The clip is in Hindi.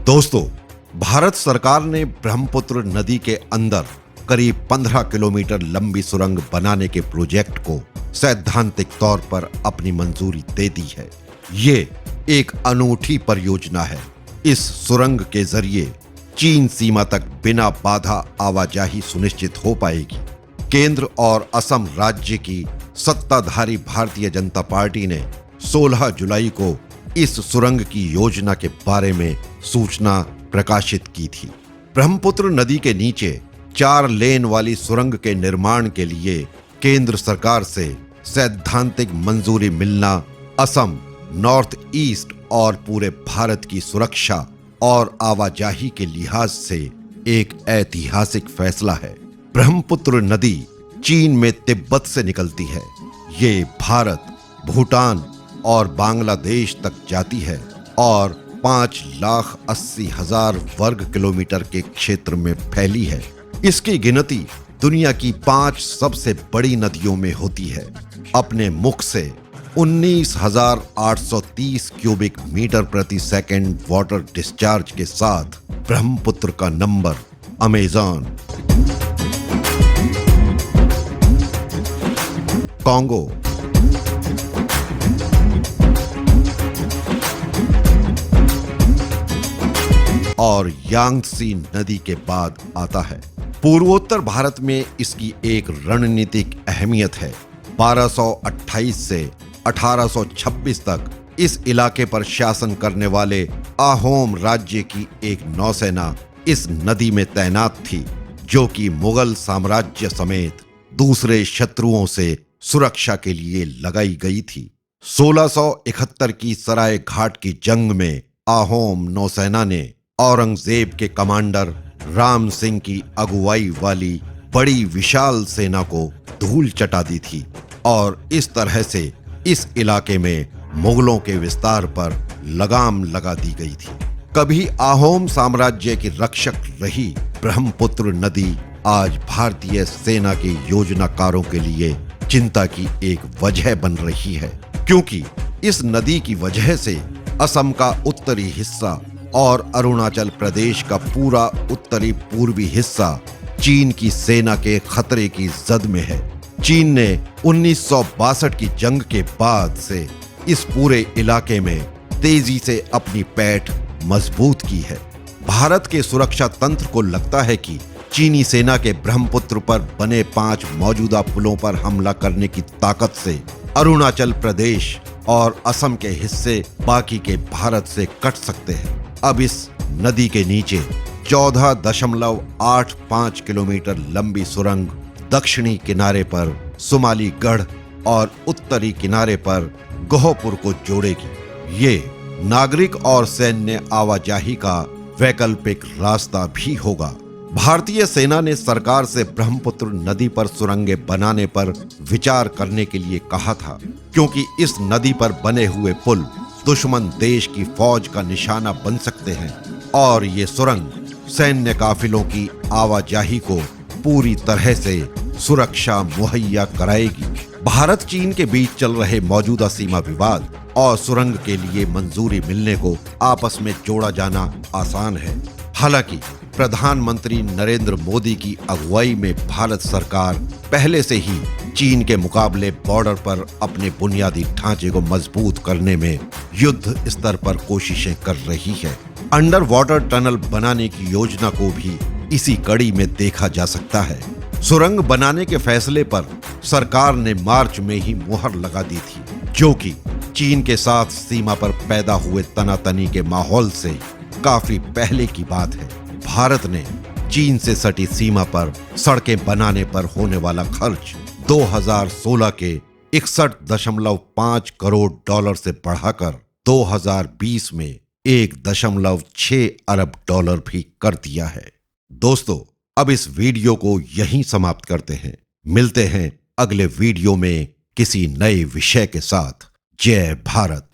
दोस्तों, भारत सरकार ने ब्रह्मपुत्र नदी के अंदर करीब 15 किलोमीटर लंबी सुरंग बनाने के प्रोजेक्ट को सैद्धांतिक तौर पर अपनी मंजूरी दे दी है। ये एक अनूठी परियोजना है। इस सुरंग के जरिए चीन सीमा तक बिना बाधा आवाजाही सुनिश्चित हो पाएगी। केंद्र और असम राज्य की सत्ताधारी भारतीय जनता पार्टी ने 16 जुलाई को इस सुरंग की योजना के बारे में सूचना प्रकाशित की थी। ब्रह्मपुत्र नदी के नीचे 4 लेन वाली सुरंग के निर्माण के लिए केंद्र सरकार से सैद्धांतिक मंजूरी मिलना असम, नॉर्थ ईस्ट और पूरे भारत की सुरक्षा और आवाजाही के लिहाज से एक ऐतिहासिक फैसला है। ब्रह्मपुत्र नदी चीन में तिब्बत से निकलती है। ये भारत, भूटान और बांग्लादेश तक जाती है और 5,80,000 वर्ग किलोमीटर के क्षेत्र में फैली है। इसकी गिनती दुनिया की 5 सबसे बड़ी नदियों में होती है। अपने मुख से 19,830 क्यूबिक मीटर प्रति सेकंड वाटर डिस्चार्ज के साथ ब्रह्मपुत्र का नंबर अमेज़न, कांगो, और यांगत्से नदी के बाद आता है। पूर्वोत्तर भारत में इसकी एक रणनीतिक अहमियत है। 1228 से 1826 तक इस इलाके पर शासन करने वाले अहोम राज्य की एक नौसेना इस नदी में तैनात थी, जो कि मुगल साम्राज्य समेत दूसरे शत्रुओं से सुरक्षा के लिए लगाई गई थी। 1671 की सराय घाट की जंग में अहोम नौसेना ने औरंगजेब के कमांडर राम सिंह की अगुवाई वाली बड़ी विशाल सेना को धूल चटा दी थी और इस तरह से इस इलाके में मुगलों के विस्तार पर लगाम लगा दी गई थी। कभी अहोम साम्राज्य की रक्षक रही ब्रह्मपुत्र नदी आज भारतीय सेना के योजनाकारों के लिए चिंता की एक वजह बन रही है, क्योंकि इस नदी की वजह से असम का उत्तरी हिस्सा और अरुणाचल प्रदेश का पूरा उत्तरी पूर्वी हिस्सा चीन की सेना के खतरे की जद में है। चीन ने 1962 की जंग के बाद से इस पूरे इलाके में तेजी से अपनी पैठ मजबूत की है। भारत के सुरक्षा तंत्र को लगता है कि चीनी सेना के ब्रह्मपुत्र पर बने 5 मौजूदा पुलों पर हमला करने की ताकत से अरुणाचल प्रदेश और असम के हिस्से बाकी के भारत से कट सकते हैं। अब इस नदी के नीचे 14.85 किलोमीटर लंबी सुरंग दक्षिणी किनारे पर सुमालीगढ़ और उत्तरी किनारे पर गोहपुर को जोड़ेगी। ये नागरिक और सैन्य आवाजाही का वैकल्पिक रास्ता भी होगा। भारतीय सेना ने सरकार से ब्रह्मपुत्र नदी पर सुरंगें बनाने पर विचार करने के लिए कहा था, क्योंकि इस नदी पर बने हुए पुल दुश्मन देश की फौज का निशाना बन सकते हैं और ये सुरंग सैन्य काफिलों की आवाजाही को पूरी तरह से सुरक्षा मुहैया कराएगी। भारत चीन के बीच चल रहे मौजूदा सीमा विवाद और सुरंग के लिए मंजूरी मिलने को आपस में जोड़ा जाना आसान है। हालांकि प्रधानमंत्री नरेंद्र मोदी की अगुवाई में भारत सरकार पहले से ही चीन के मुकाबले बॉर्डर पर अपने बुनियादी ढांचे को मजबूत करने में युद्ध स्तर पर कोशिशें कर रही है। अंडर वाटर टनल बनाने की योजना को भी इसी कड़ी में देखा जा सकता है। सुरंग बनाने के फैसले पर सरकार ने मार्च में ही मुहर लगा दी थी, जो कि चीन के साथ सीमा पर पैदा हुए तनातनी के माहौल से काफी पहले की बात है। भारत ने चीन से सटी सीमा पर सड़कें बनाने पर होने वाला खर्च 2016 के 61.5 करोड़ डॉलर से बढ़ाकर 2020 में 1.6 अरब डॉलर भी कर दिया है। दोस्तों, अब इस वीडियो को यहीं समाप्त करते हैं। मिलते हैं अगले वीडियो में किसी नए विषय के साथ। जय भारत।